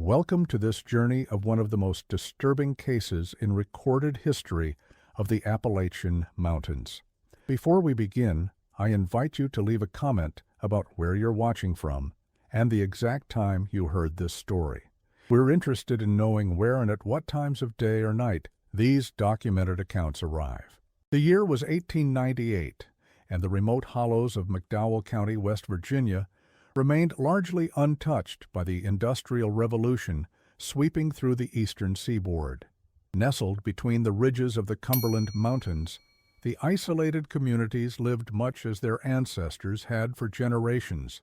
Welcome to this journey of one of the most disturbing cases in recorded history of the Appalachian Mountains. Before we begin, I invite you to leave a comment about where you're watching from and the exact time you heard this story. We're interested in knowing where and at what times of day or night these documented accounts arrive. The year was 1898, and the remote hollows of McDowell County, West Virginia, remained largely untouched by the Industrial Revolution sweeping through the eastern seaboard. Nestled between the ridges of the Cumberland Mountains, the isolated communities lived much as their ancestors had for generations.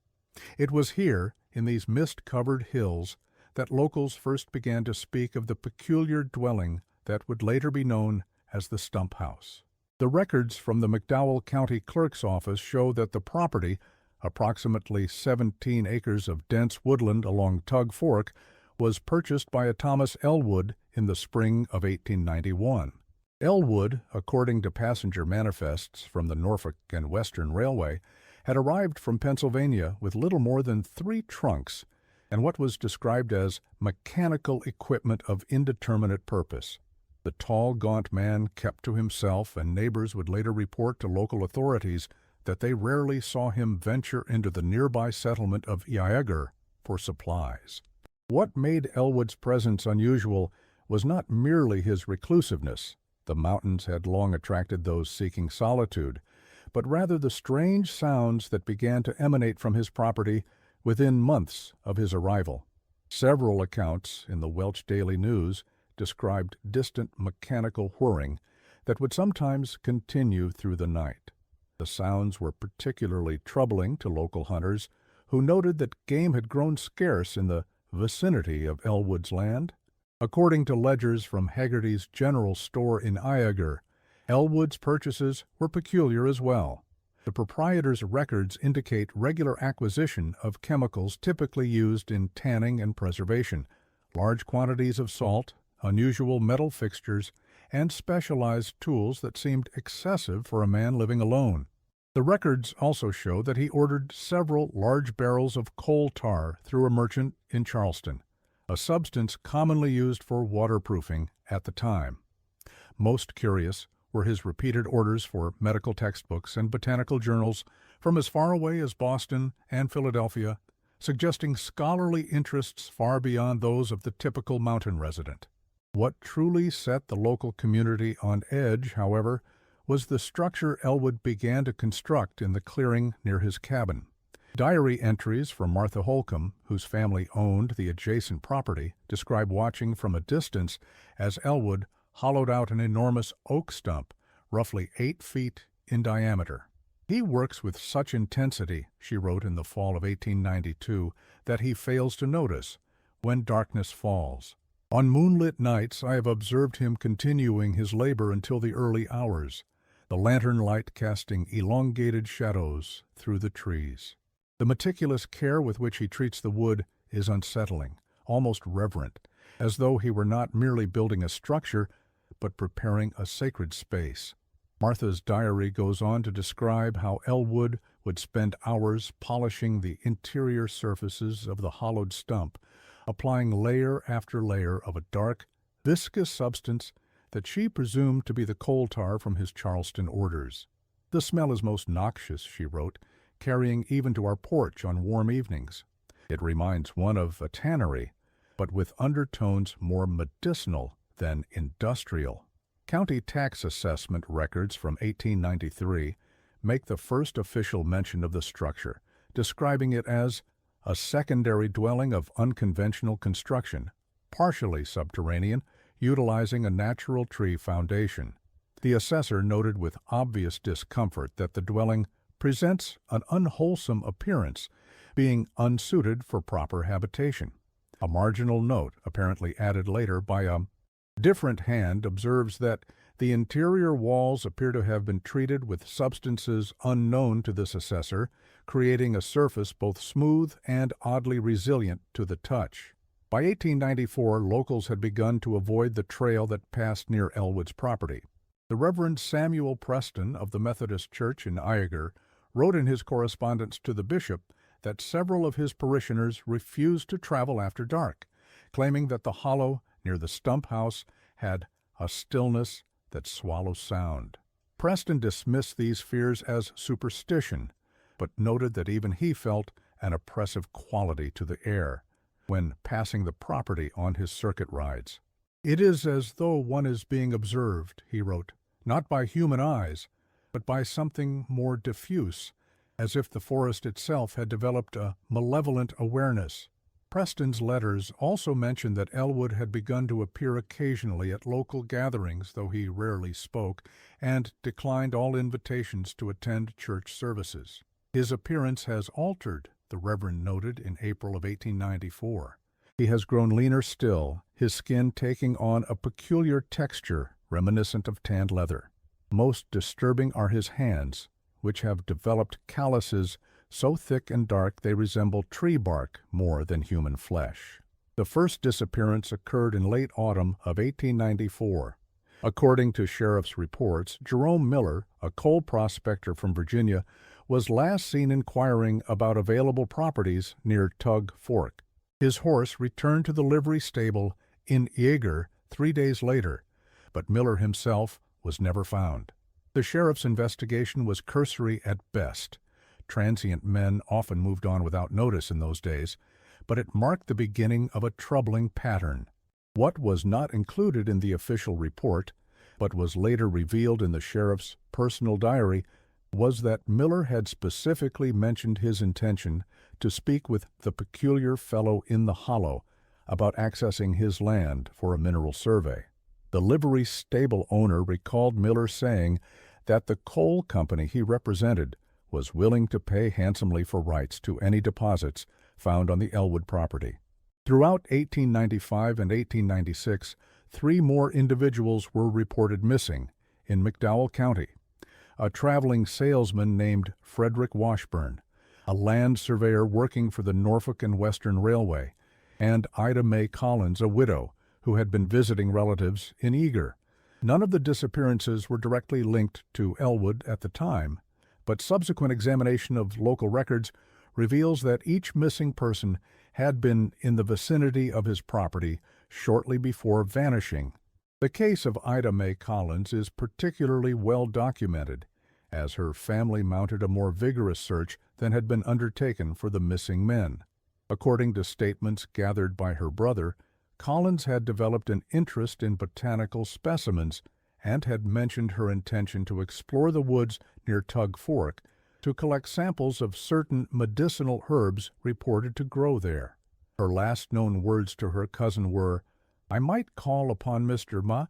It was here, in these mist-covered hills, that locals first began to speak of the peculiar dwelling that would later be known as the Stump House. The records from the McDowell County Clerk's office show that the property, approximately 17 acres of dense woodland along Tug Fork, was purchased by a Thomas Elwood in the spring of 1891. Elwood, according to passenger manifests from the Norfolk and Western Railway, had arrived from Pennsylvania with little more than 3 trunks and what was described as mechanical equipment of indeterminate purpose. The tall, gaunt man kept to himself, and neighbors would later report to local authorities that they rarely saw him venture into the nearby settlement of Iager for supplies. What made Elwood's presence unusual was not merely his reclusiveness — the mountains had long attracted those seeking solitude — but rather the strange sounds that began to emanate from his property within months of his arrival. Several accounts in the Welch Daily News described distant mechanical whirring that would sometimes continue through the night. The sounds were particularly troubling to local hunters, who noted that game had grown scarce in the vicinity of Elwood's land. According to ledgers from Haggerty's General Store in Iager, Elwood's purchases were peculiar as well. The proprietor's records indicate regular acquisition of chemicals typically used in tanning and preservation, large quantities of salt, unusual metal fixtures, and specialized tools that seemed excessive for a man living alone. The records also show that he ordered several large barrels of coal tar through a merchant in Charleston, a substance commonly used for waterproofing at the time. Most curious were his repeated orders for medical textbooks and botanical journals from as far away as Boston and Philadelphia, suggesting scholarly interests far beyond those of the typical mountain resident. What truly set the local community on edge, however, was the structure Elwood began to construct in the clearing near his cabin. Diary entries from Martha Holcomb, whose family owned the adjacent property, describe watching from a distance as Elwood hollowed out an enormous oak stump, roughly 8 feet in diameter. "He works with such intensity," she wrote in the fall of 1892, "that he fails to notice when darkness falls. On moonlit nights I have observed him continuing his labor until the early hours, the lantern light casting elongated shadows through the trees." The meticulous care with which he treats the wood is unsettling, almost reverent, as though he were not merely building a structure, but preparing a sacred space. Martha's diary goes on to describe how Elwood would spend hours polishing the interior surfaces of the hollowed stump, applying layer after layer of a dark, viscous substance that she presumed to be the coal tar from his Charleston orders. "The smell is most noxious," she wrote, "carrying even to our porch on warm evenings. It reminds one of a tannery, but with undertones more medicinal than industrial." County tax assessment records from 1893 make the first official mention of the structure, describing it as a secondary dwelling of unconventional construction, partially subterranean, utilizing a natural tree foundation. The assessor noted with obvious discomfort that the dwelling presents an unwholesome appearance, being unsuited for proper habitation. A marginal note, apparently added later by a different hand, observes that the interior walls appear to have been treated with substances unknown to this assessor, creating a surface both smooth and oddly resilient to the touch. By 1894, locals had begun to avoid the trail that passed near Elwood's property. The Reverend Samuel Preston of the Methodist Church in Iager wrote in his correspondence to the bishop that several of his parishioners refused to travel after dark, claiming that the hollow near the Stump house had a stillness that swallows sound. Preston dismissed these fears as superstition, but noted that even he felt an oppressive quality to the air when passing the property on his circuit rides. "It is as though one is being observed," he wrote, "not by human eyes, but by something more diffuse, as if the forest itself had developed a malevolent awareness." Preston's letters also mention that Elwood had begun to appear occasionally at local gatherings, though he rarely spoke, and declined all invitations to attend church services. His appearance has altered, the Reverend noted in April of 1894. He has grown leaner still, his skin taking on a peculiar texture reminiscent of tanned leather. Most disturbing are his hands, which have developed calluses so thick and dark they resemble tree bark more than human flesh. The first disappearance occurred in late autumn of 1894. According to sheriff's reports, Jerome Miller, a coal prospector from Virginia, was last seen inquiring about available properties near Tug Fork. His horse returned to the livery stable in Yeager 3 days later, but Miller himself was never found. The sheriff's investigation was cursory at best. Transient men often moved on without notice in those days, but it marked the beginning of a troubling pattern. What was not included in the official report, but was later revealed in the sheriff's personal diary, was that Miller had specifically mentioned his intention to speak with the peculiar fellow in the hollow about accessing his land for a mineral survey. The livery stable owner recalled Miller saying that the coal company he represented was willing to pay handsomely for rights to any deposits found on the Elwood property. Throughout 1895 and 1896, 3 more individuals were reported missing in McDowell County: a traveling salesman named Frederick Washburn, a land surveyor working for the Norfolk and Western Railway, and Ida Mae Collins, a widow, who had been visiting relatives in Eager. None of the disappearances were directly linked to Elwood at the time, but subsequent examination of local records reveals that each missing person had been in the vicinity of his property shortly before vanishing. The case of Ida Mae Collins is particularly well documented, as her family mounted a more vigorous search than had been undertaken for the missing men. According to statements gathered by her brother, Collins had developed an interest in botanical specimens and had mentioned her intention to explore the woods near Tug Fork to collect samples of certain medicinal herbs reported to grow there. Her last known words to her cousin were, "I might call upon Mr. Ma."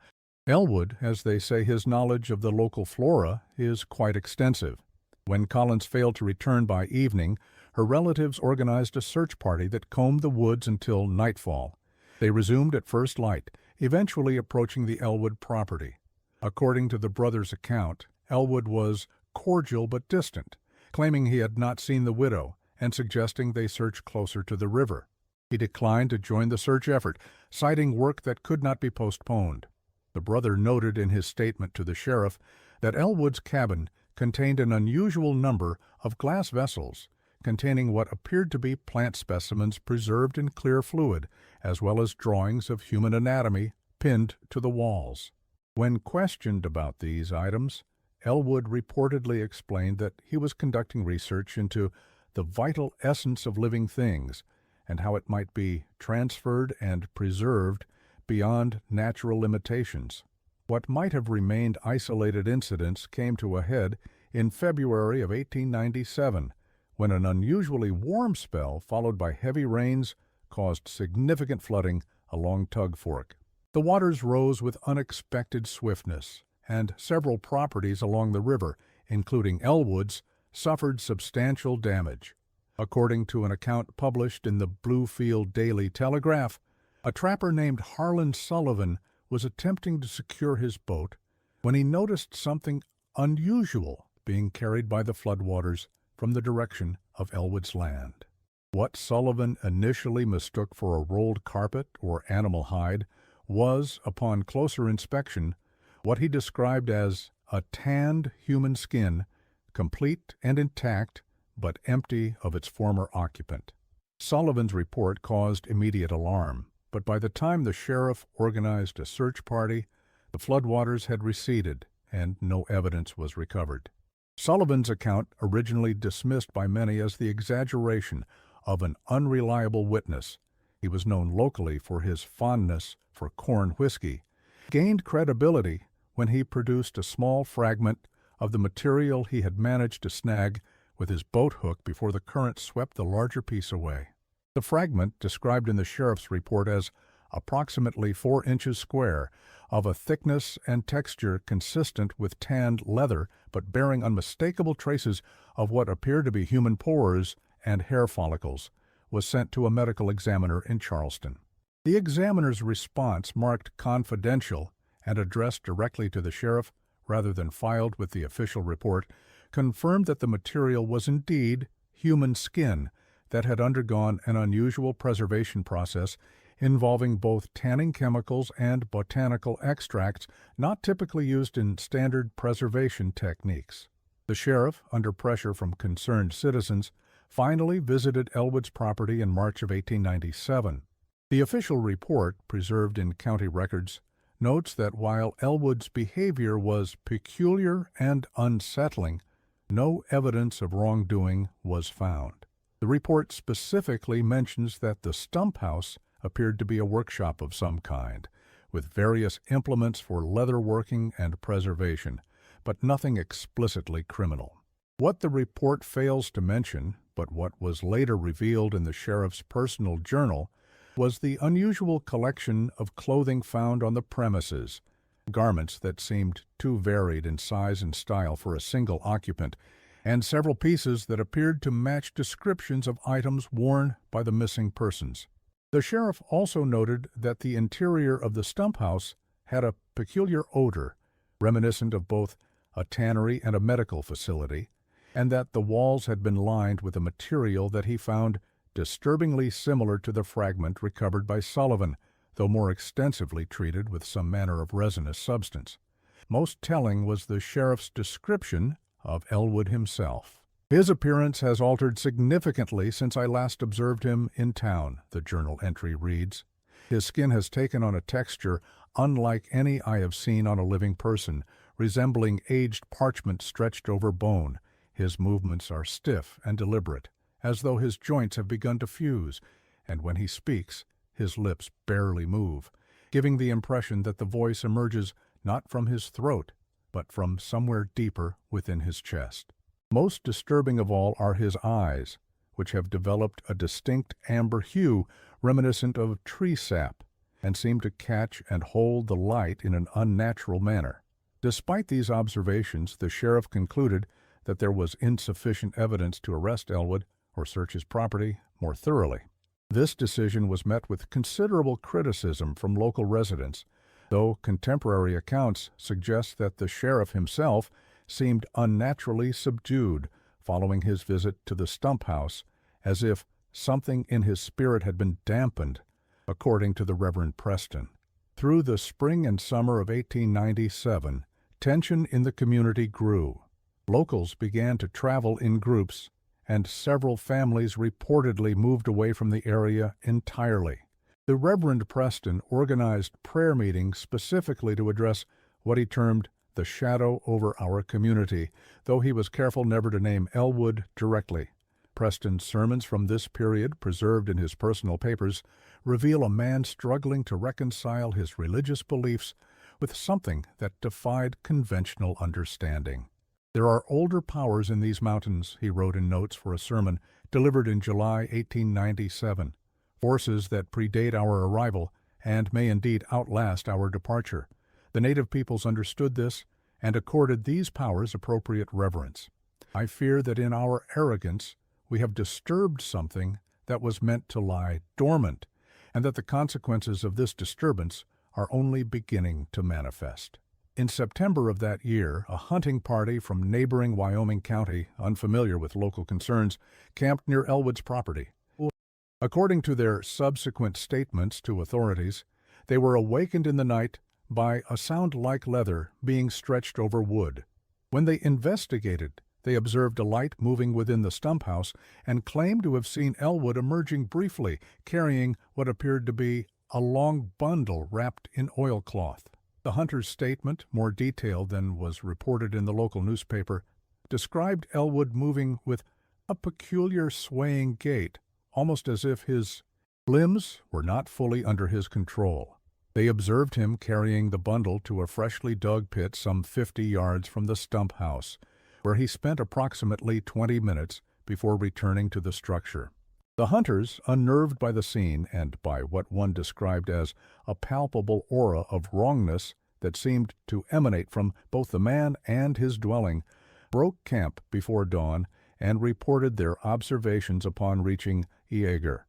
Elwood, as they say, his knowledge of the local flora is quite extensive. When Collins failed to return by evening, her relatives organized a search party that combed the woods until nightfall. They resumed at first light, eventually approaching the Elwood property. According to the brother's account, Elwood was cordial but distant, claiming he had not seen the widow and suggesting they search closer to the river. He declined to join the search effort, citing work that could not be postponed. The brother noted in his statement to the sheriff that Elwood's cabin contained an unusual number of glass vessels containing what appeared to be plant specimens preserved in clear fluid, as well as drawings of human anatomy pinned to the walls. When questioned about these items, Elwood reportedly explained that he was conducting research into the vital essence of living things and how it might be transferred and preserved beyond natural limitations. What might have remained isolated incidents came to a head in February of 1897, when an unusually warm spell followed by heavy rains caused significant flooding along Tug Fork. The waters rose with unexpected swiftness, and several properties along the river, including Elwood's, suffered substantial damage. According to an account published in the Bluefield Daily Telegraph, a trapper named Harlan Sullivan was attempting to secure his boat when he noticed something unusual being carried by the floodwaters from the direction of Elwood's land. What Sullivan initially mistook for a rolled carpet or animal hide was, upon closer inspection, what he described as a tanned human skin, complete and intact, but empty of its former occupant. Sullivan's report caused immediate alarm. but by the time the sheriff organized a search party, the floodwaters had receded and no evidence was recovered. Sullivan's account, originally dismissed by many as the exaggeration of an unreliable witness, he was known locally for his fondness for corn whiskey, gained credibility when he produced a small fragment of the material he had managed to snag with his boat hook before the current swept the larger piece away. The fragment, described in the sheriff's report as approximately 4 inches square, of a thickness and texture consistent with tanned leather, but bearing unmistakable traces of what appeared to be human pores and hair follicles, was sent to a medical examiner in Charleston. The examiner's response, marked confidential and addressed directly to the sheriff rather than filed with the official report, confirmed that the material was indeed human skin that had undergone an unusual preservation process involving both tanning chemicals and botanical extracts not typically used in standard preservation techniques. The sheriff, under pressure from concerned citizens, finally visited Elwood's property in March of 1897. The official report, preserved in county records, notes that while Elwood's behavior was peculiar and unsettling, no evidence of wrongdoing was found. The report specifically mentions that the Stump house appeared to be a workshop of some kind, with various implements for leatherworking and preservation, but nothing explicitly criminal. What the report fails to mention, but what was later revealed in the sheriff's personal journal, was the unusual collection of clothing found on the premises, garments that seemed too varied in size and style for a single occupant, and several pieces that appeared to match descriptions of items worn by the missing persons. The sheriff also noted that the interior of the Stump house had a peculiar odor, reminiscent of both a tannery and a medical facility, and that the walls had been lined with a material that he found disturbingly similar to the fragment recovered by Sullivan, though more extensively treated with some manner of resinous substance. Most telling was the sheriff's description of Elwood himself. "His appearance has altered significantly since I last observed him in town," the journal entry reads. "His skin has taken on a texture unlike any I have seen on a living person, resembling aged parchment stretched over bone. His movements are stiff and deliberate, as though his joints have begun to fuse, and when he speaks, his lips barely move, giving the impression that the voice emerges not from his throat, but from somewhere deeper within his chest. Most disturbing of all are his eyes, which have developed a distinct amber hue reminiscent of tree sap, and seem to catch and hold the light in an unnatural manner." Despite these observations, the sheriff concluded that there was insufficient evidence to arrest Elwood or search his property more thoroughly. This decision was met with considerable criticism from local residents, though contemporary accounts suggest that the sheriff himself seemed unnaturally subdued following his visit to the Stump house, as if something in his spirit had been dampened, according to the Reverend Preston. Through the spring and summer of 1897, tension in the community grew. Locals began to travel in groups, and several families reportedly moved away from the area entirely. The Reverend Preston organized prayer meetings specifically to address what he termed the shadow over our community, though he was careful never to name Elwood directly. Preston's sermons from this period, preserved in his personal papers, reveal a man struggling to reconcile his religious beliefs with something that defied conventional understanding. "There are older powers in these mountains," he wrote in notes for a sermon delivered in July 1897, "forces that predate our arrival and may indeed outlast our departure. The native peoples understood this and accorded these powers appropriate reverence. I fear that in our arrogance we have disturbed something that was meant to lie dormant, and that the consequences of this disturbance are only beginning to manifest." In September of that year, a hunting party from neighboring Wyoming County, unfamiliar with local concerns, camped near Elwood's property. According to their subsequent statements to authorities, they were awakened in the night by a sound like leather being stretched over wood. When they investigated, they observed a light moving within the Stump house and claimed to have seen Elwood emerging briefly, carrying what appeared to be a long bundle wrapped in oilcloth. The hunter's statement, more detailed than was reported in the local newspaper, described Elwood moving with a peculiar swaying gait, almost as if his limbs were not fully under his control. They observed him carrying the bundle to a freshly dug pit some 50 yards from the Stump house, where he spent approximately 20 minutes before returning to the structure. The hunters, unnerved by the scene and by what one described as a palpable aura of wrongness that seemed to emanate from both the man and his dwelling, broke camp before dawn and reported their observations upon reaching Yeager.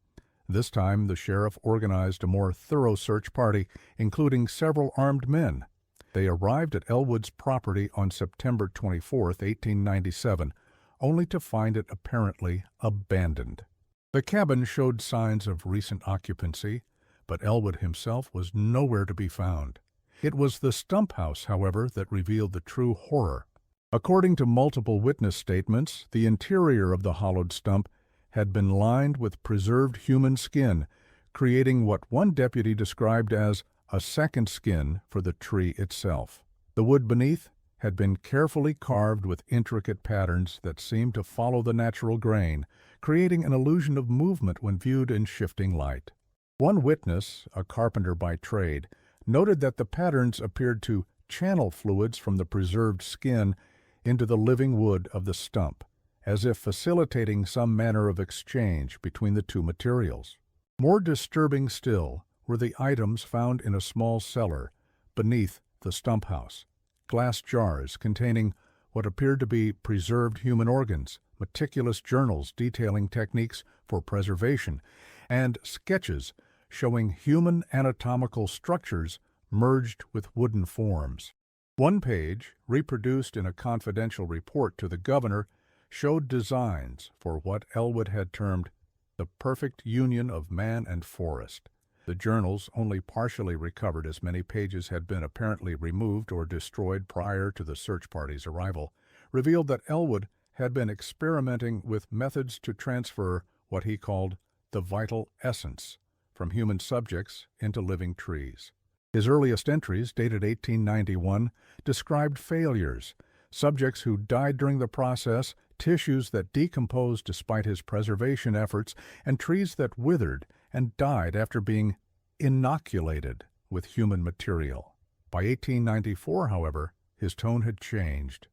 This time the sheriff organized a more thorough search party, including several armed men. They arrived at Elwood's property on September 24, 1897, only to find it apparently abandoned. The cabin showed signs of recent occupancy, but Elwood himself was nowhere to be found. It was the Stump house, however, that revealed the true horror. According to multiple witness statements, the interior of the hollowed stump had been lined with preserved human skin, creating what one deputy described as a second skin for the tree itself. The wood beneath had been carefully carved with intricate patterns that seemed to follow the natural grain, creating an illusion of movement when viewed in shifting light. One witness, a carpenter by trade, noted that the patterns appeared to channel fluids from the preserved skin into the living wood of the stump, as if facilitating some manner of exchange between the two materials. More disturbing still were the items found in a small cellar beneath the Stump house. Glass jars containing what appeared to be preserved human organs, meticulous journals detailing techniques for preservation, and sketches showing human anatomical structures merged with wooden forms. One page, reproduced in a confidential report to the governor, showed designs for what Elwood had termed the perfect union of man and forest. The journals, only partially recovered as many pages had been apparently removed or destroyed prior to the search party's arrival, revealed that Elwood had been experimenting with methods to transfer what he called the vital essence from human subjects into living trees. His earliest entries, dated 1891, described failures, subjects who died during the process, tissues that decomposed despite his preservation efforts, and trees that withered and died after being inoculated with human material. By 1894, however, his tone had changed.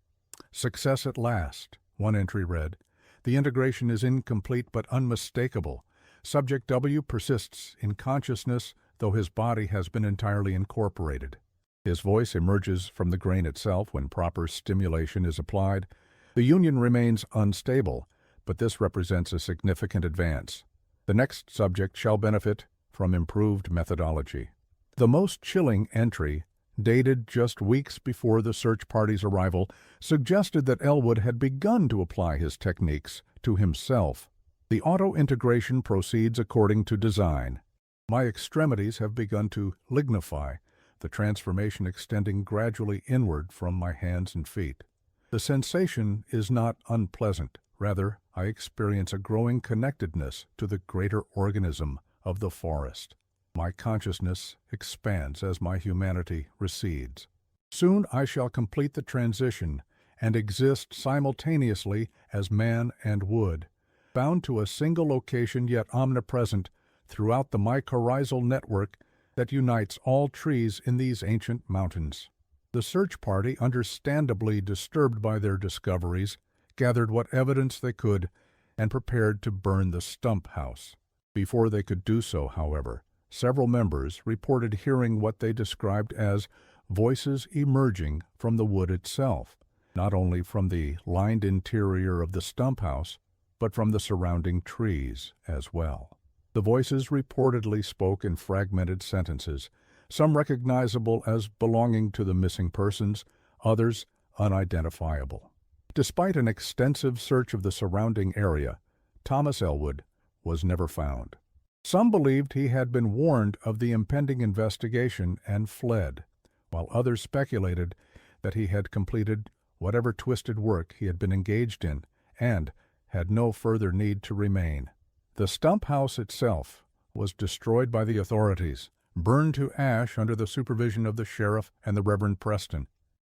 "Success at last," one entry read. "The integration is incomplete but unmistakable. Subject W persists in consciousness, though his body has been entirely incorporated. His voice emerges from the grain itself when proper stimulation is applied. The union remains unstable, but this represents a significant advance. The next subject shall benefit from improved methodology." The most chilling entry, dated just weeks before the search party's arrival, suggested that Elwood had begun to apply his techniques to himself. The auto-integration proceeds according to design. My extremities have begun to lignify, the transformation extending gradually inward from my hands and feet. The sensation is not unpleasant. Rather, I experience a growing connectedness to the greater organism of the forest. My consciousness expands as my humanity recedes. Soon I shall complete the transition and exist simultaneously as man and wood, bound to a single location yet omnipresent throughout the mycorrhizal network that unites all trees in these ancient mountains. The search party, understandably disturbed by their discoveries, gathered what evidence they could and prepared to burn the Stump house. Before they could do so, however, several members reported hearing what they described as voices emerging from the wood itself, not only from the lined interior of the Stump house, but from the surrounding trees as well. The voices reportedly spoke in fragmented sentences, some recognizable as belonging to the missing persons, others unidentifiable. Despite an extensive search of the surrounding area, Thomas Elwood was never found. Some believed he had been warned of the impending investigation and fled, while others speculated that he had completed whatever twisted work he had been engaged in and had no further need to remain. The Stump house itself was destroyed by the authorities, burned to ash under the supervision of the sheriff and the Reverend Preston.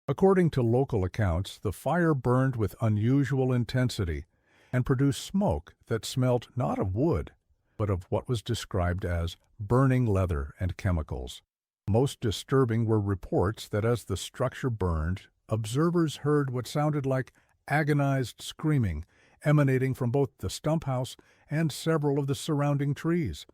According to local accounts, the fire burned with unusual intensity and produced smoke that smelt not of wood, but of what was described as burning leather and chemicals. Most disturbing were reports that as the structure burned, observers heard what sounded like agonized screaming emanating from both the Stump house and several of the surrounding trees,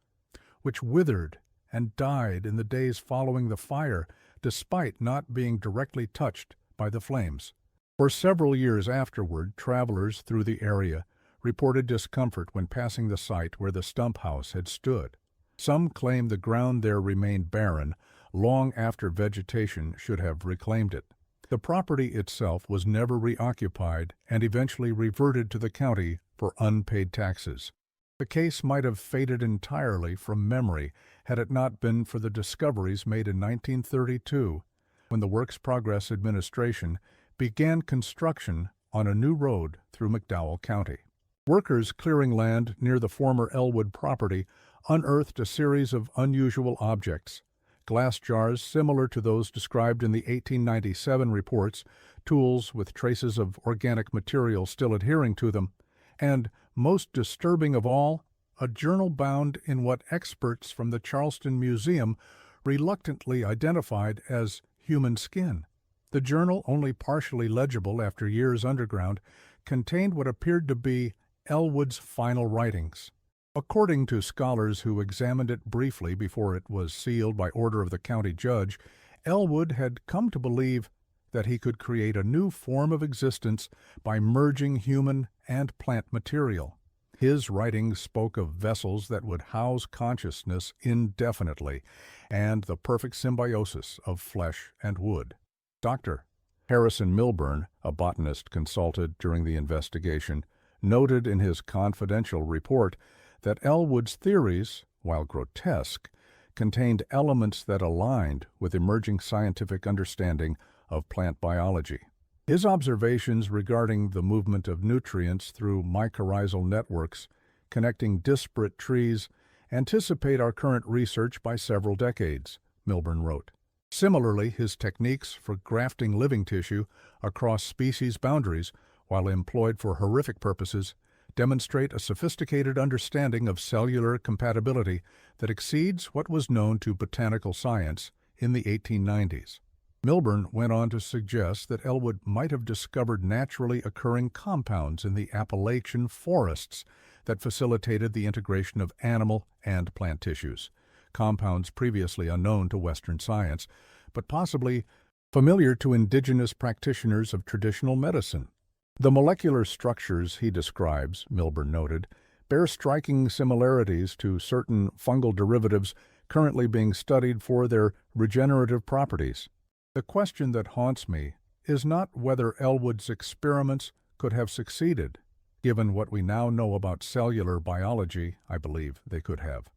which withered and died in the days following the fire, despite not being directly touched by the flames. For several years afterward, travelers through the area reported discomfort when passing the site where the Stump house had stood. Some claim the ground there remained barren long after vegetation should have reclaimed it. The property itself was never reoccupied and eventually reverted to the county for unpaid taxes. The case might have faded entirely from memory had it not been for the discoveries made in 1932 when the Works Progress Administration began construction on a new road through McDowell County. Workers clearing land near the former Elwood property unearthed a series of unusual objects: glass jars similar to those described in the 1897 reports, tools with traces of organic material still adhering to them, and, most disturbing of all, a journal bound in what experts from the Charleston Museum reluctantly identified as human skin. The journal, only partially legible after years underground, contained what appeared to be Elwood's final writings. According to scholars who examined it briefly before it was sealed by order of the county judge, Elwood had come to believe that he could create a new form of existence by merging human and plant material. His writings spoke of vessels that would house consciousness indefinitely and the perfect symbiosis of flesh and wood. Dr. Harrison Milburn, a botanist consulted during the investigation, noted in his confidential report that Elwood's theories, while grotesque, contained elements that aligned with emerging scientific understanding of plant biology. His observations regarding the movement of nutrients through mycorrhizal networks connecting disparate trees anticipate our current research by several decades, Milburn wrote. Similarly, his techniques for grafting living tissue across species boundaries, while employed for horrific purposes, demonstrate a sophisticated understanding of cellular compatibility that exceeds what was known to botanical science in the 1890s. Milburn went on to suggest that Elwood might have discovered naturally occurring compounds in the Appalachian forests that facilitated the integration of animal and plant tissues, compounds previously unknown to Western science, but possibly familiar to indigenous practitioners of traditional medicine. The molecular structures he describes, Milburn noted, bear striking similarities to certain fungal derivatives currently being studied for their regenerative properties. The question that haunts me is not whether Elwood's experiments could have succeeded. Given what we now know about cellular biology, I believe they could have,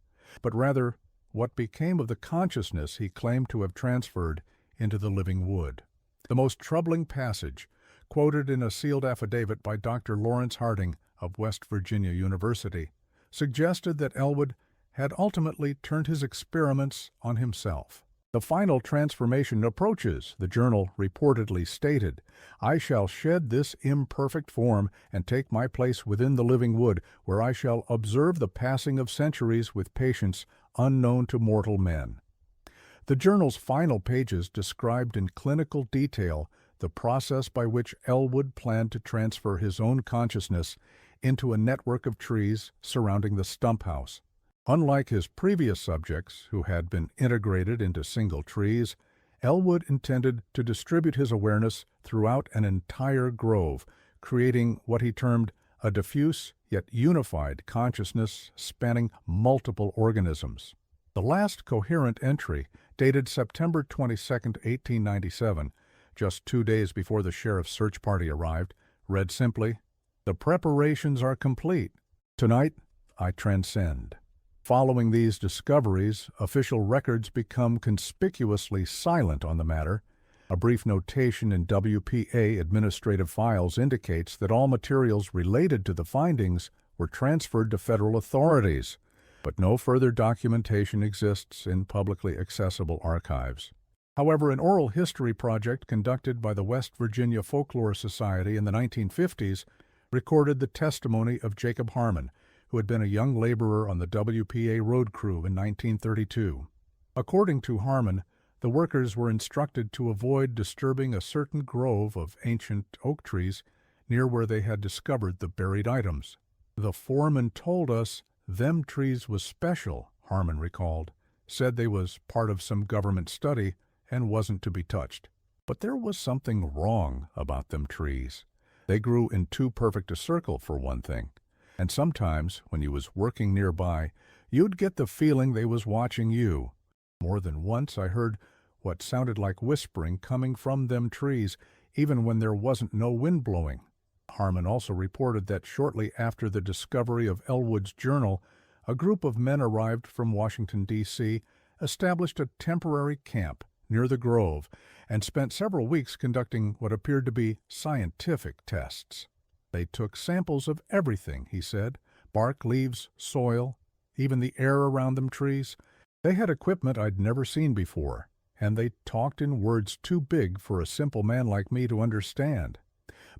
but rather what became of the consciousness he claimed to have transferred into the living wood. The most troubling passage, quoted in a sealed affidavit by Dr. Lawrence Harding of West Virginia University, suggested that Elwood had ultimately turned his experiments on himself. The final transformation approaches, the journal reportedly stated. I shall shed this imperfect form and take my place within the living wood, where I shall observe the passing of centuries with patience unknown to mortal men. The journal's final pages described in clinical detail the process by which Elwood planned to transfer his own consciousness into a network of trees surrounding the Stump house. Unlike his previous subjects, who had been integrated into single trees, Elwood intended to distribute his awareness throughout an entire grove, creating what he termed a diffuse yet unified consciousness spanning multiple organisms. The last coherent entry, dated September 22, 1897, just 2 days before the sheriff's search party arrived, read simply, "The preparations are complete. Tonight, I transcend." Following these discoveries, official records become conspicuously silent on the matter. A brief notation in WPA administrative files indicates that all materials related to the findings were transferred to federal authorities, but no further documentation exists in publicly accessible archives. However, an oral history project conducted by the West Virginia Folklore Society in the 1950s recorded the testimony of Jacob Harmon, who had been a young laborer on the WPA road crew in 1932. According to Harmon, the workers were instructed to avoid disturbing a certain grove of ancient oak trees near where they had discovered the buried items. "The foreman told us them trees was special," Harmon recalled, "said they was part of some government study and wasn't to be touched. But there was something wrong about them trees. They grew in too perfect a circle, for one thing, and sometimes, when you was working nearby, you'd get the feeling they was watching you. More than once I heard what sounded like whispering coming from them trees, even when there wasn't no wind blowing." Harmon also reported that shortly after the discovery of Elwood's journal, a group of men arrived from Washington, D.C., established a temporary camp near the grove, and spent several weeks conducting what appeared to be scientific tests. They took samples of everything, he said, bark, leaves, soil, even the air around them trees. They had equipment I'd never seen before, and they talked in words too big for a simple man like me to understand.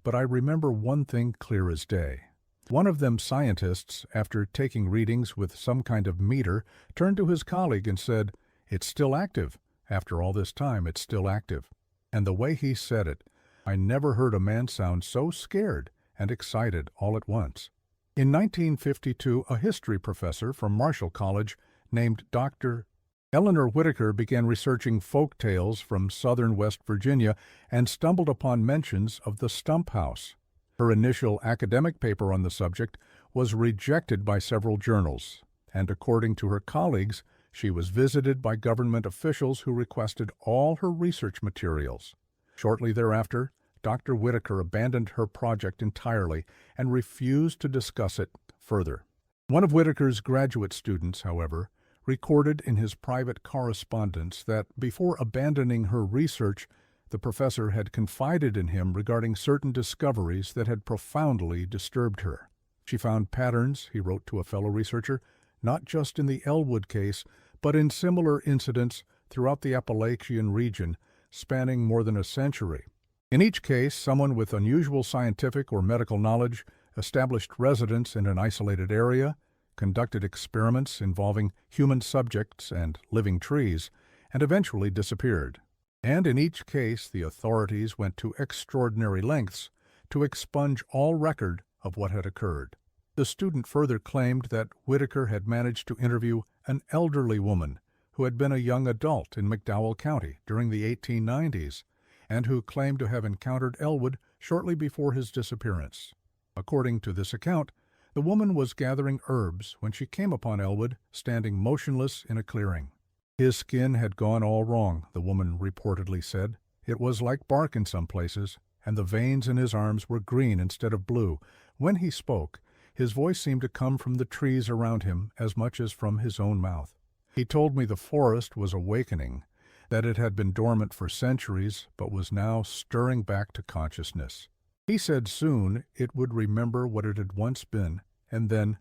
But I remember one thing clear as day. One of them scientists, after taking readings with some kind of meter, turned to his colleague and said, "It's still active. After all this time, it's still active." And the way he said it, I never heard a man sound so scared and excited all at once. In 1952, a history professor from Marshall College named Dr. Eleanor Whitaker began researching folk tales from southern West Virginia and stumbled upon mentions of the Stump House. Her initial academic paper on the subject was rejected by several journals, and according to her colleagues, she was visited by government officials who requested all her research materials. Shortly thereafter, Dr. Whitaker abandoned her project entirely and refused to discuss it further. One of Whitaker's graduate students, however, recorded in his private correspondence that before abandoning her research, the professor had confided in him regarding certain discoveries that had profoundly disturbed her. She found patterns, he wrote to a fellow researcher, not just in the Elwood case, but in similar incidents throughout the Appalachian region, spanning more than a century. In each case, someone with unusual scientific or medical knowledge established residence in an isolated area, conducted experiments involving human subjects and living trees, and eventually disappeared. And in each case, the authorities went to extraordinary lengths to expunge all record of what had occurred. The student further claimed that Whitaker had managed to interview an elderly woman who had been a young adult in McDowell County during the 1890s and who claimed to have encountered Elwood shortly before his disappearance. According to this account, the woman was gathering herbs when she came upon Elwood standing motionless in a clearing. "His skin had gone all wrong," the woman reportedly said. "It was like bark in some places, and the veins in his arms were green instead of blue. When he spoke, his voice seemed to come from the trees around him as much as from his own mouth. He told me the forest was awakening, that it had been dormant for centuries but was now stirring back to consciousness. He said soon it would remember what it had once been, and then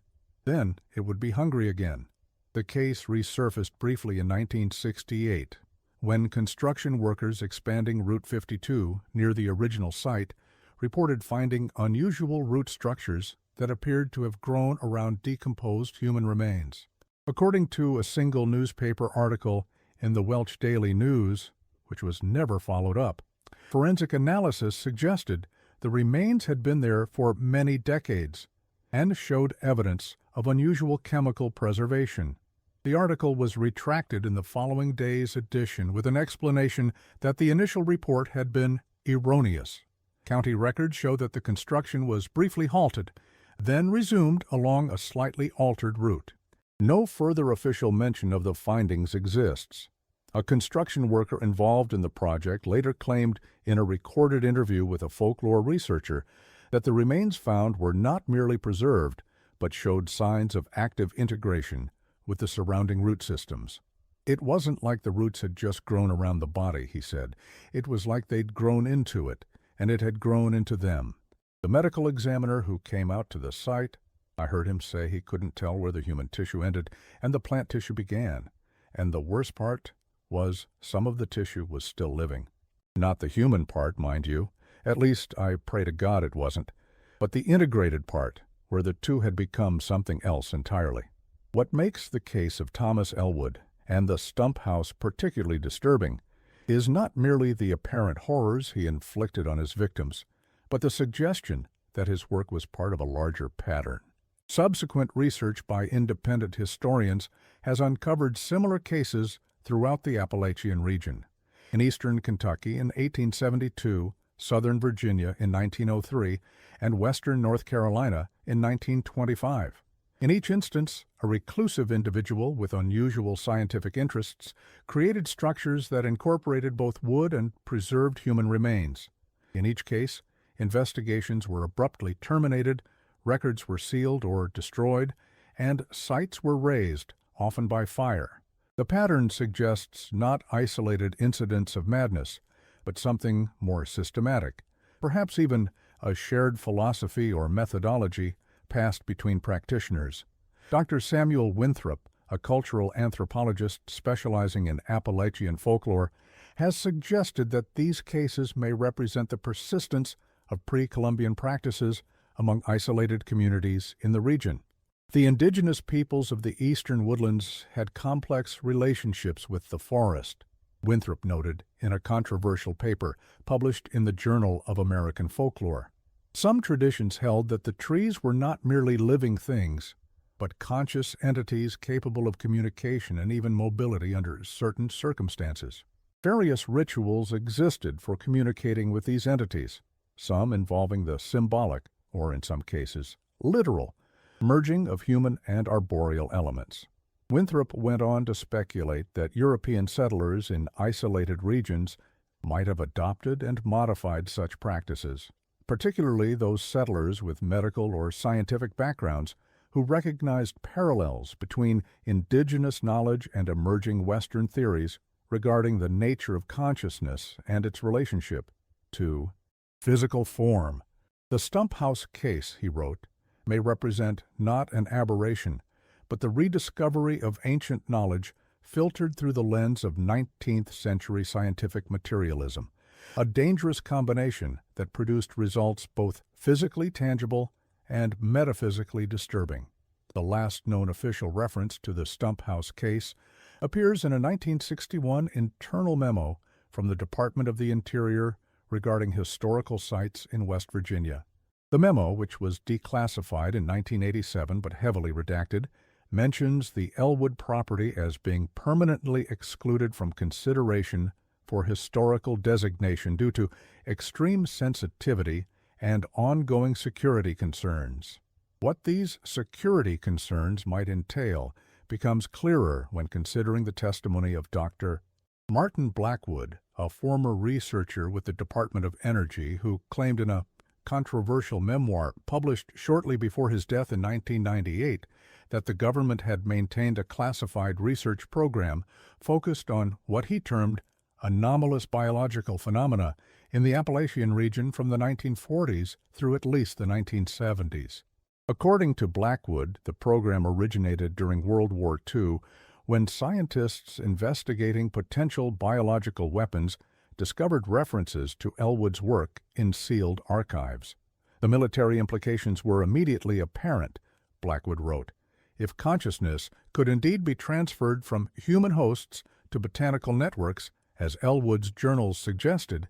it would be hungry again." The case resurfaced briefly in 1968, when construction workers expanding Route 52 near the original site reported finding unusual root structures that appeared to have grown around decomposed human remains. According to a single newspaper article in the Welch Daily News, which was never followed up, forensic analysis suggested the remains had been there for many decades and showed evidence of unusual chemical preservation. The article was retracted in the following day's edition with an explanation that the initial report had been erroneous. County records show that the construction was briefly halted, then resumed along a slightly altered route. No further official mention of the findings exists. A construction worker involved in the project later claimed in a recorded interview with a folklore researcher that the remains found were not merely preserved, but showed signs of active integration with the surrounding root systems. "It wasn't like the roots had just grown around the body," he said. "It was like they'd grown into it, and it had grown into them. The medical examiner who came out to the site, I heard him say he couldn't tell where the human tissue ended and the plant tissue began. And the worst part was some of the tissue was still living. Not the human part, mind you. At least I pray to God it wasn't. But the integrated part, where the two had become something else entirely. What makes the case of Thomas Elwood and the Stump House particularly disturbing is not merely the apparent horrors he inflicted on his victims, but the suggestion that his work was part of a larger pattern. Subsequent research by independent historians has uncovered similar cases throughout the Appalachian region. In eastern Kentucky in 1872, southern Virginia in 1903, and western North Carolina in 1925. In each instance, a reclusive individual with unusual scientific interests created structures that incorporated both wood and preserved human remains. In each case, investigations were abruptly terminated, records were sealed or destroyed, and sites were razed, often by fire. The pattern suggests not isolated incidents of madness, but something more systematic, perhaps even a shared philosophy or methodology passed between practitioners. Dr. Samuel Winthrop, a cultural anthropologist specializing in Appalachian folklore, has suggested that these cases may represent the persistence of pre-Columbian practices among isolated communities in the region. The indigenous peoples of the eastern woodlands had complex relationships with the forest, Winthrop noted in a controversial paper published in the Journal of American Folklore. Some traditions held that the trees were not merely living things, but conscious entities capable of communication and even mobility under certain circumstances. Various rituals existed for communicating with these entities, some involving the symbolic, or in some cases, literal, merging of human and arboreal elements. Winthrop went on to speculate that European settlers in isolated regions might have adopted and modified such practices, particularly those settlers with medical or scientific backgrounds who recognized parallels between indigenous knowledge and emerging Western theories regarding the nature of consciousness and its relationship to physical form. The Stump House case, he wrote, may represent not an aberration, but the rediscovery of ancient knowledge filtered through the lens of 19th century scientific materialism, a dangerous combination that produced results both physically tangible and metaphysically disturbing. The last known official reference to the Stump House case appears in a 1961 internal memo from the Department of the Interior regarding historical sites in West Virginia. The memo, which was declassified in 1987 but heavily redacted, mentions the Elwood property as being permanently excluded from consideration for historical designation due to extreme sensitivity and ongoing security concerns. What these security concerns might entail becomes clearer when considering the testimony of Dr. Martin Blackwood, a former researcher with the Department of Energy who claimed in a controversial memoir published shortly before his death in 1998 that the government had maintained a classified research program focused on what he termed anomalous biological phenomena in the Appalachian region from the 1940s through at least the 1970s. According to Blackwood, the program originated during World War II when scientists investigating potential biological weapons discovered references to Elwood's work in sealed archives. The military implications were immediately apparent, Blackwood wrote. If consciousness could indeed be transferred from human hosts to botanical networks, as Elwood's journals suggested,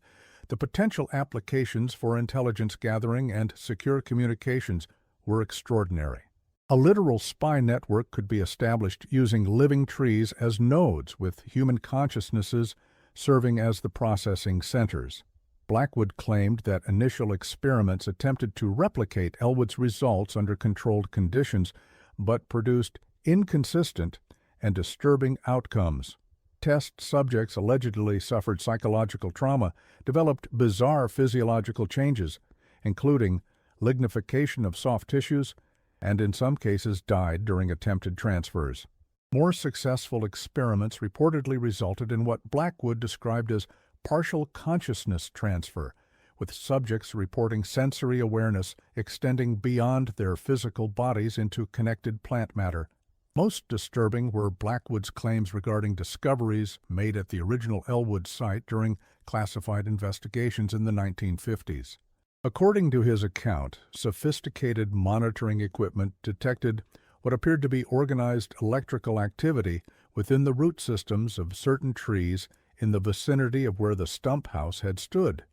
the potential applications for intelligence gathering and secure communications were extraordinary. A literal spy network could be established using living trees as nodes with human consciousnesses serving as the processing centers. Blackwood claimed that initial experiments attempted to replicate Elwood's results under controlled conditions, but produced inconsistent and disturbing outcomes. Test subjects allegedly suffered psychological trauma, developed bizarre physiological changes, including lignification of soft tissues, and in some cases died during attempted transfers. More successful experiments reportedly resulted in what Blackwood described as partial consciousness transfer, with subjects reporting sensory awareness extending beyond their physical bodies into connected plant matter. Most disturbing were Blackwood's claims regarding discoveries made at the original Elwood site during classified investigations in the 1950s. According to his account, sophisticated monitoring equipment detected what appeared to be organized electrical activity within the root systems of certain trees in the vicinity of where the Stump house had stood,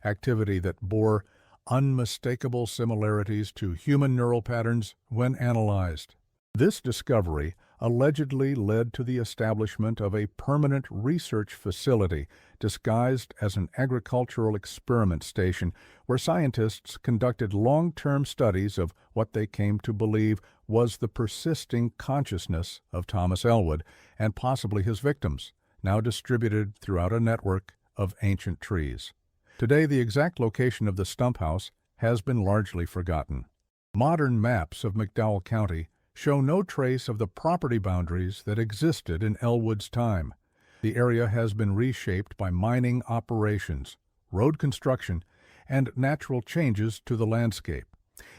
activity that bore unmistakable similarities to human neural patterns when analyzed. This discovery allegedly led to the establishment of a permanent research facility disguised as an agricultural experiment station where scientists conducted long-term studies of what they came to believe was the persisting consciousness of Thomas Elwood and possibly his victims, now distributed throughout a network of ancient trees. Today, the exact location of the Stump house has been largely forgotten. Modern maps of McDowell County show no trace of the property boundaries that existed in Elwood's time. The area has been reshaped by mining operations, road construction, and natural changes to the landscape.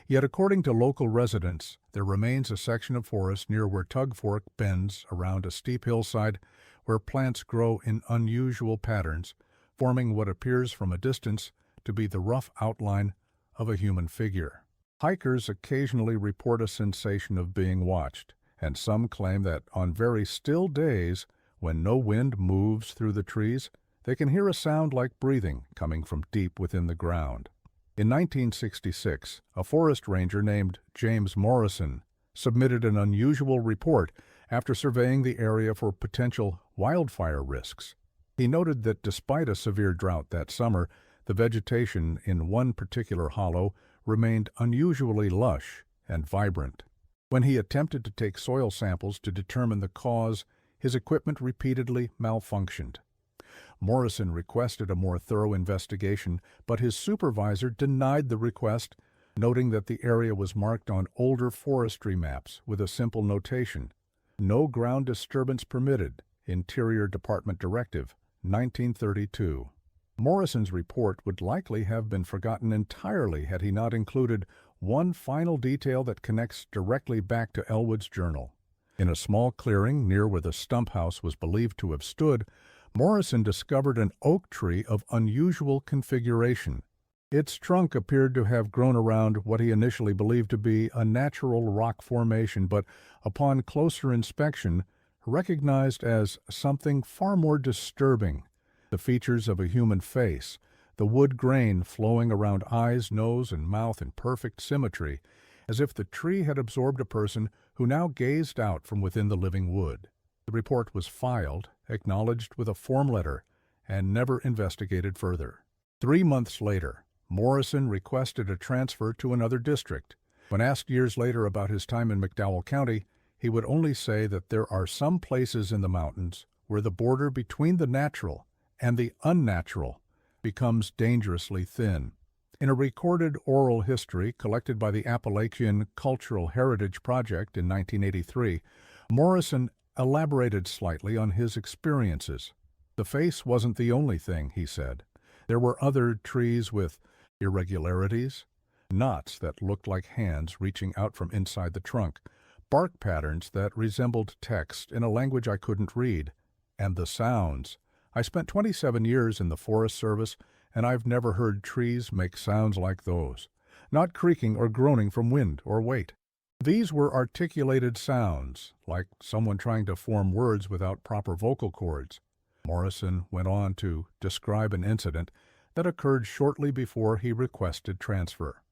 Yet according to local residents, there remains a section of forest near where Tug Fork bends around a steep hillside where plants grow in unusual patterns, forming what appears from a distance to be the rough outline of a human figure. Hikers occasionally report a sensation of being watched, and some claim that on very still days, when no wind moves through the trees, they can hear a sound like breathing coming from deep within the ground. In 1966, a forest ranger named James Morrison submitted an unusual report after surveying the area for potential wildfire risks. He noted that despite a severe drought that summer, the vegetation in one particular hollow remained unusually lush and vibrant. When he attempted to take soil samples to determine the cause, his equipment repeatedly malfunctioned. Morrison requested a more thorough investigation, but his supervisor denied the request, noting that the area was marked on older forestry maps with a simple notation: "No ground disturbance permitted, Interior Department Directive, 1932. Morrison's report would likely have been forgotten entirely had he not included one final detail that connects directly back to Elwood's journal. In a small clearing near where the Stump house was believed to have stood, Morrison discovered an oak tree of unusual configuration. Its trunk appeared to have grown around what he initially believed to be a natural rock formation, but upon closer inspection, recognized as something far more disturbing: the features of a human face, the wood grain flowing around eyes, nose, and mouth in perfect symmetry, as if the tree had absorbed a person who now gazed out from within the living wood. The report was filed, acknowledged with a form letter, and never investigated further. 3 months later, Morrison requested a transfer to another district. When asked years later about his time in McDowell County, he would only say that there are some places in the mountains where the border between the natural and the unnatural becomes dangerously thin. In a recorded oral history collected by the Appalachian Cultural Heritage Project in 1983, Morrison elaborated slightly on his experiences. The face wasn't the only thing, he said. There were other trees with irregularities, knots that looked like hands reaching out from inside the trunk, bark patterns that resembled text in a language I couldn't read, and the sounds. I spent 27 years in the Forest Service, and I've never heard trees make sounds like those, not creaking or groaning from wind or weight. These were articulated sounds, like someone trying to form words without proper vocal cords. Morrison went on to describe an incident that occurred shortly before he requested transfer.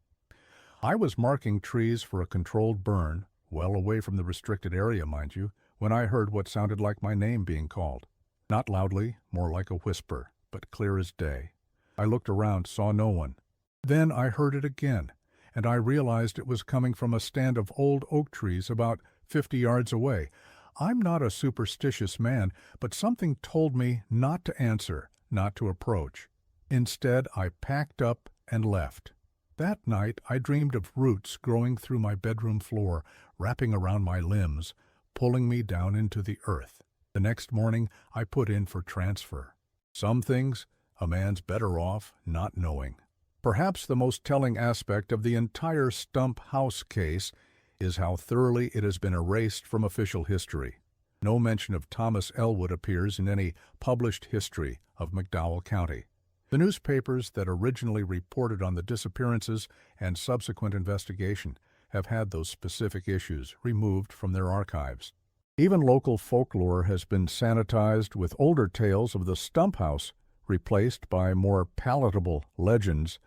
I was marking trees for a controlled burn, well away from the restricted area, mind you, when I heard what sounded like my name being called. Not loudly, more like a whisper, but clear as day. I looked around, saw no one. Then I heard it again, and I realized it was coming from a stand of old oak trees about 50 yards away. I'm not a superstitious man, but something told me not to answer, not to approach. Instead, I packed up and left. That night, I dreamed of roots growing through my bedroom floor, wrapping around my limbs, pulling me down into the earth. The next morning, I put in for transfer. Some things a man's better off not knowing. Perhaps the most telling aspect of the entire Stump House case is how thoroughly it has been erased from official history. No mention of Thomas Elwood appears in any published history of McDowell County. The newspapers that originally reported on the disappearances and subsequent investigation have had those specific issues removed from their archives. Even local folklore has been sanitized, with older tales of the Stump House replaced by more palatable legends.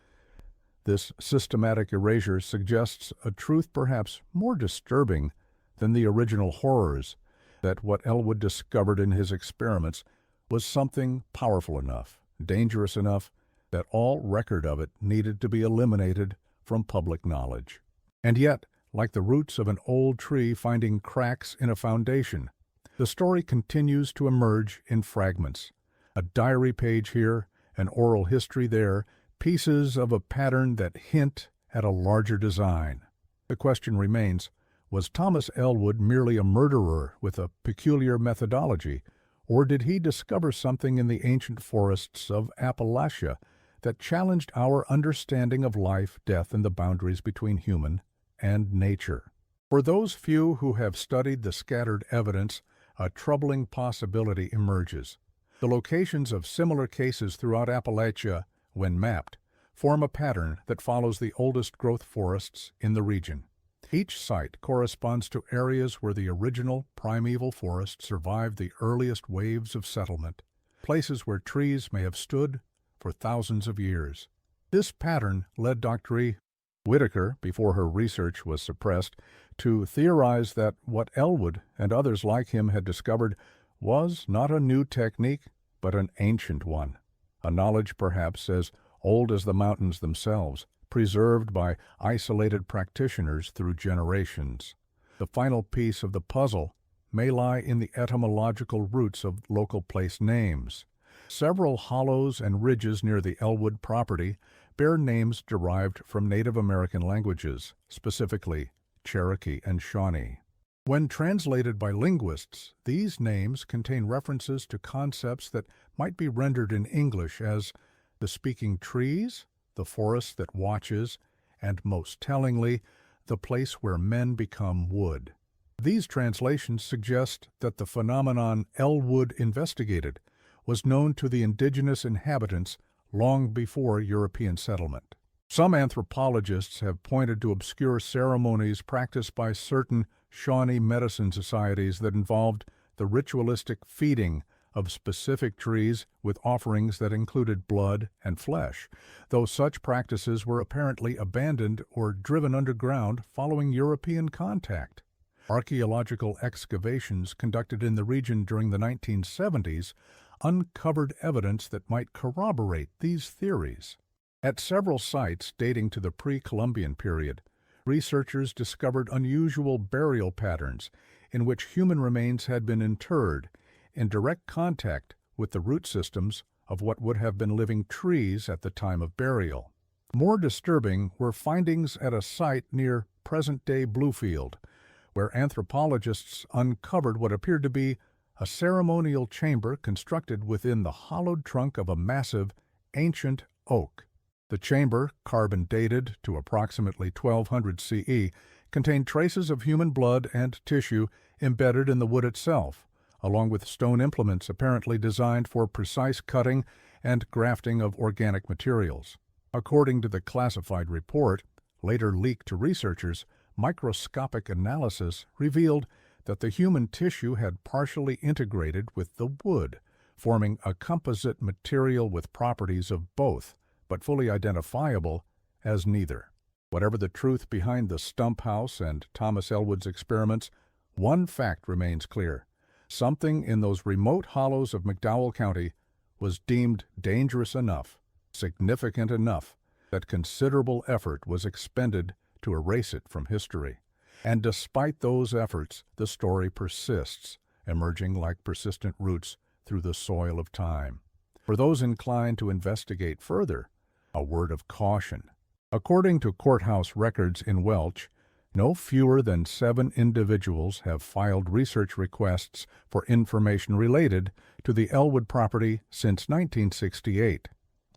This systematic erasure suggests a truth perhaps more disturbing than the original horrors, that what Elwood discovered in his experiments was something powerful enough, dangerous enough, that all record of it needed to be eliminated from public knowledge. And yet, like the roots of an old tree finding cracks in a foundation, the story continues to emerge in fragments. A diary page here, an oral history there, pieces of a pattern that hint at a larger design. The question remains, was Thomas Elwood merely a murderer with a peculiar methodology, or did he discover something in the ancient forests of Appalachia that challenged our understanding of life, death, and the boundaries between human and nature? For those few who have studied the scattered evidence, a troubling possibility emerges. The locations of similar cases throughout Appalachia, when mapped, form a pattern that follows the oldest growth forests in the region. Each site corresponds to areas where the original primeval forest survived the earliest waves of settlement, places where trees may have stood for thousands of years. This pattern led Dr. E. Whitaker, before her research was suppressed, to theorize that what Elwood and others like him had discovered was not a new technique, but an ancient one, a knowledge perhaps as old as the mountains themselves, preserved by isolated practitioners through generations. The final piece of the puzzle may lie in the etymological roots of local place names. Several hollows and ridges near the Elwood property bear names derived from Native American languages, specifically Cherokee and Shawnee. When translated by linguists, these names contain references to concepts that might be rendered in English as the speaking trees, the forest that watches, and most tellingly, the place where men become wood. These translations suggest that the phenomenon Elwood investigated was known to the indigenous inhabitants long before European settlement. Some anthropologists have pointed to obscure ceremonies practiced by certain Shawnee medicine societies that involved the ritualistic feeding of specific trees with offerings that included blood and flesh, though such practices were apparently abandoned or driven underground following European contact. Archaeological excavations conducted in the region during the 1970s uncovered evidence that might corroborate these theories. At several sites dating to the pre-Columbian period, researchers discovered unusual burial patterns in which human remains had been interred in direct contact with the root systems of what would have been living trees at the time of burial. More disturbing were findings at a site near present-day Bluefield, where anthropologists uncovered what appeared to be a ceremonial chamber constructed within the hollowed trunk of a massive, ancient oak. The chamber, carbon dated to approximately 1200 CE, contained traces of human blood and tissue embedded in the wood itself, along with stone implements apparently designed for precise cutting and grafting of organic materials. According to the classified report, later leaked to researchers, microscopic analysis revealed that the human tissue had partially integrated with the wood, forming a composite material with properties of both, but fully identifiable as neither. Whatever the truth behind the Stump House and Thomas Elwood's experiments, one fact remains clear. Something in those remote hollows of McDowell County was deemed dangerous enough, significant enough, that considerable effort was expended to erase it from history. And despite those efforts, the story persists, emerging like persistent roots through the soil of time. For those inclined to investigate further, a word of caution. According to courthouse records in Welch, no fewer than 7 individuals have filed research requests for information related to the Elwood property since 1968.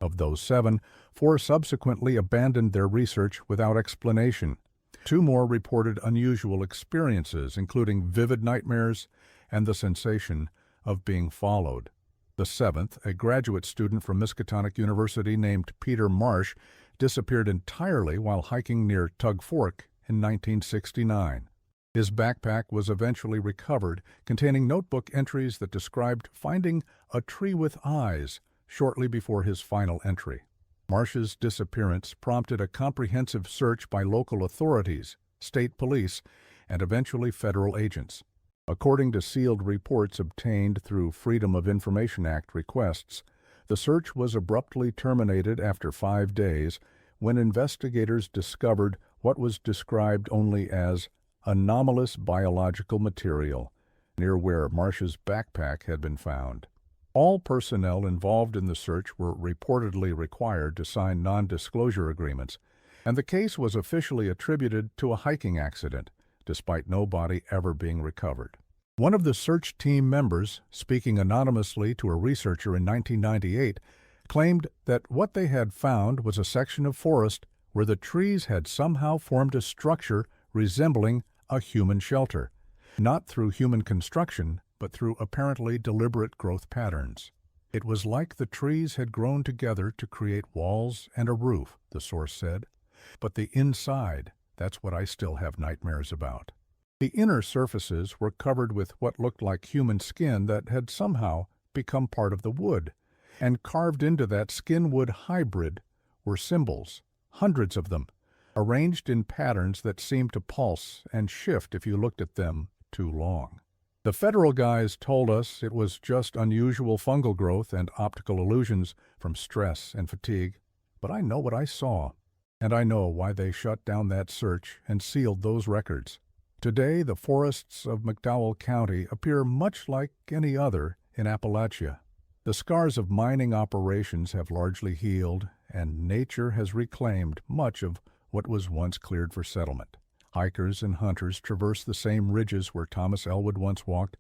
Of those 7, 4 subsequently abandoned their research without explanation. 2 more reported unusual experiences, including vivid nightmares and the sensation of being followed. The 7th, a graduate student from Miskatonic University named Peter Marsh, disappeared entirely while hiking near Tug Fork in 1969. His backpack was eventually recovered, containing notebook entries that described finding a tree with eyes shortly before his final entry. Marsh's disappearance prompted a comprehensive search by local authorities, state police, and eventually federal agents. According to sealed reports obtained through Freedom of Information Act requests, the search was abruptly terminated after 5 days when investigators discovered what was described only as anomalous biological material near where Marsh's backpack had been found. All personnel involved in the search were reportedly required to sign non-disclosure agreements, and the case was officially attributed to a hiking accident, despite no body ever being recovered. One of the search team members, speaking anonymously to a researcher in 1998, claimed that what they had found was a section of forest where the trees had somehow formed a structure resembling a human shelter, not through human construction, but through apparently deliberate growth patterns. It was like the trees had grown together to create walls and a roof, the source said. But the inside, that's what I still have nightmares about. The inner surfaces were covered with what looked like human skin that had somehow become part of the wood, and carved into that skin-wood hybrid were symbols, hundreds of them, arranged in patterns that seemed to pulse and shift if you looked at them too long. The federal guys told us it was just unusual fungal growth and optical illusions from stress and fatigue, but I know what I saw, and I know why they shut down that search and sealed those records. Today, the forests of McDowell County appear much like any other in Appalachia. The scars of mining operations have largely healed, and nature has reclaimed much of what was once cleared for settlement. Hikers and hunters traverse the same ridges where Thomas Elwood once walked,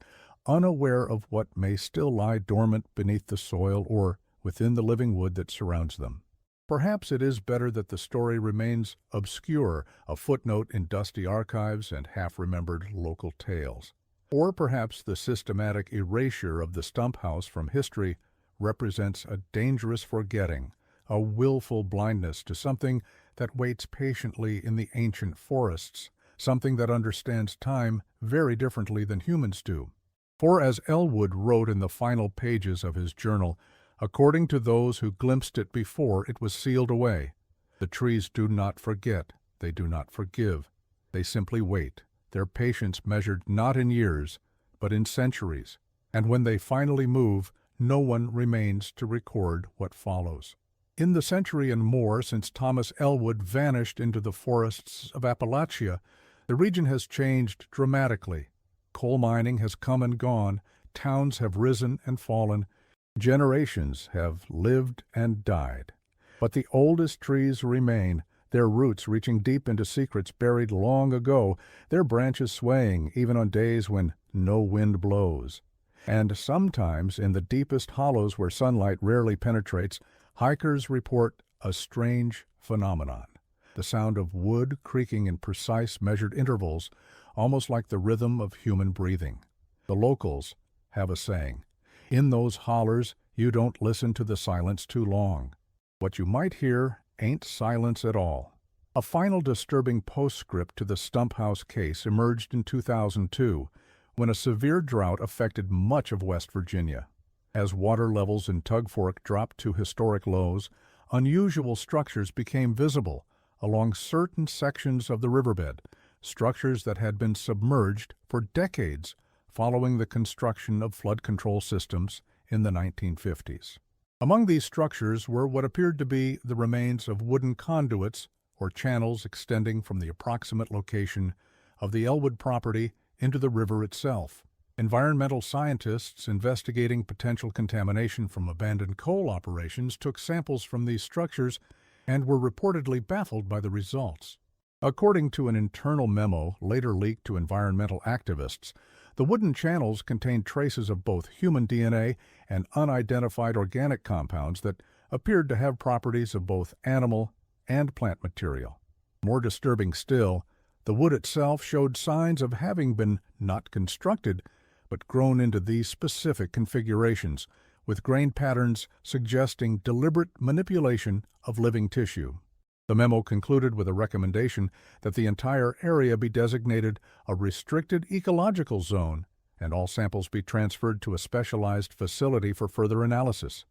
unaware of what may still lie dormant beneath the soil or within the living wood that surrounds them. Perhaps it is better that the story remains obscure, a footnote in dusty archives and half-remembered local tales. Or perhaps the systematic erasure of the Stump House from history represents a dangerous forgetting, a willful blindness to something that waits patiently in the ancient forests, something that understands time very differently than humans do. For as Elwood wrote in the final pages of his journal, according to those who glimpsed it before it was sealed away, the trees do not forget, they do not forgive, they simply wait, their patience measured not in years, but in centuries, and when they finally move, no one remains to record what follows. In the century and more since Thomas Elwood vanished into the forests of Appalachia, the region has changed dramatically. Coal mining has come and gone, towns have risen and fallen, generations have lived and died. But the oldest trees remain, their roots reaching deep into secrets buried long ago, their branches swaying even on days when no wind blows. And sometimes, in the deepest hollows where sunlight rarely penetrates, hikers report a strange phenomenon, the sound of wood creaking in precise measured intervals, almost like the rhythm of human breathing. The locals have a saying, "In those hollers, you don't listen to the silence too long." What you might hear ain't silence at all. A final disturbing postscript to the Stump House case emerged in 2002, when a severe drought affected much of West Virginia. As water levels in Tug Fork dropped to historic lows, unusual structures became visible along certain sections of the riverbed, structures that had been submerged for decades following the construction of flood control systems in the 1950s. Among these structures were what appeared to be the remains of wooden conduits or channels extending from the approximate location of the Elwood property into the river itself. Environmental scientists investigating potential contamination from abandoned coal operations took samples from these structures and were reportedly baffled by the results. According to an internal memo later leaked to environmental activists, the wooden channels contained traces of both human DNA and unidentified organic compounds that appeared to have properties of both animal and plant material. More disturbing still, the wood itself showed signs of having been not constructed, but grown into these specific configurations, with grain patterns suggesting deliberate manipulation of living tissue. The memo concluded with a recommendation that the entire area be designated a restricted ecological zone and all samples be transferred to a specialized facility for further analysis.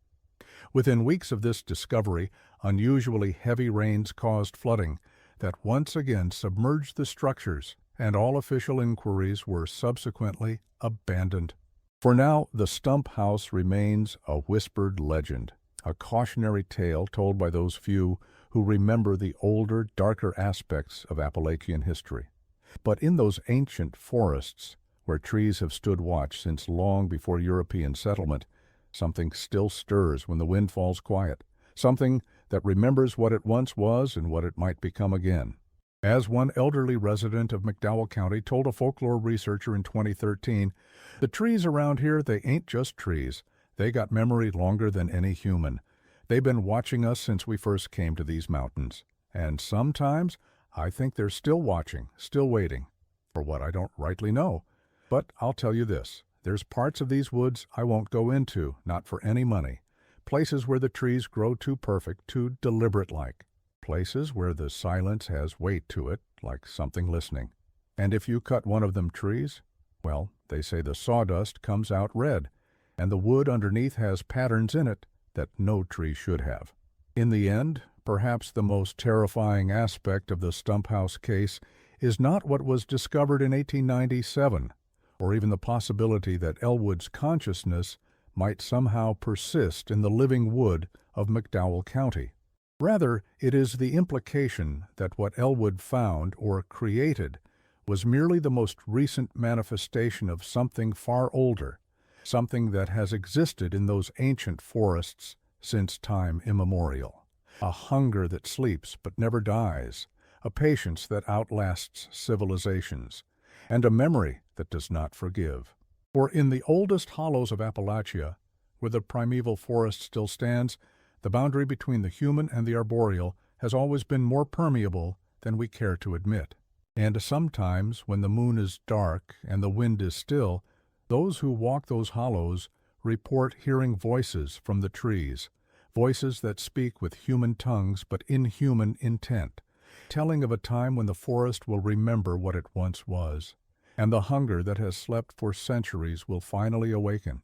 Within weeks of this discovery, unusually heavy rains caused flooding that once again submerged the structures, and all official inquiries were subsequently abandoned. For now, the Stump House remains a whispered legend, a cautionary tale told by those few who remember the older, darker aspects of Appalachian history. But in those ancient forests, where trees have stood watch since long before European settlement, something still stirs when the wind falls quiet, something that remembers what it once was and what it might become again. As one elderly resident of McDowell County told a folklore researcher in 2013, "The trees around here, they ain't just trees. They got memory longer than any human. They've been watching us since we first came to these mountains. And sometimes I think they're still watching, still waiting. For what I don't rightly know. But I'll tell you this, there's parts of these woods I won't go into, not for any money. Places where the trees grow too perfect, too deliberate-like. Places where the silence has weight to it, like something listening. And if you cut one of them trees, well, they say the sawdust comes out red, and the wood underneath has patterns in it that no tree should have." In the end, perhaps the most terrifying aspect of the Stump House case is not what was discovered in 1897, or even the possibility that Elwood's consciousness might somehow persist in the living wood of McDowell County. Rather, it is the implication that what Elwood found or created was merely the most recent manifestation of something far older, something that has existed in those ancient forests since time immemorial. A hunger that sleeps but never dies, a patience that outlasts civilizations, and a memory that does not forgive. For in the oldest hollows of Appalachia, where the primeval forest still stands, the boundary between the human and the arboreal has always been more permeable than we care to admit. And sometimes, when the moon is dark and the wind is still, those who walk those hollows report hearing voices from the trees, voices that speak with human tongues but inhuman intent, telling of a time when the forest will remember what it once was, and the hunger that has slept for centuries will finally awaken.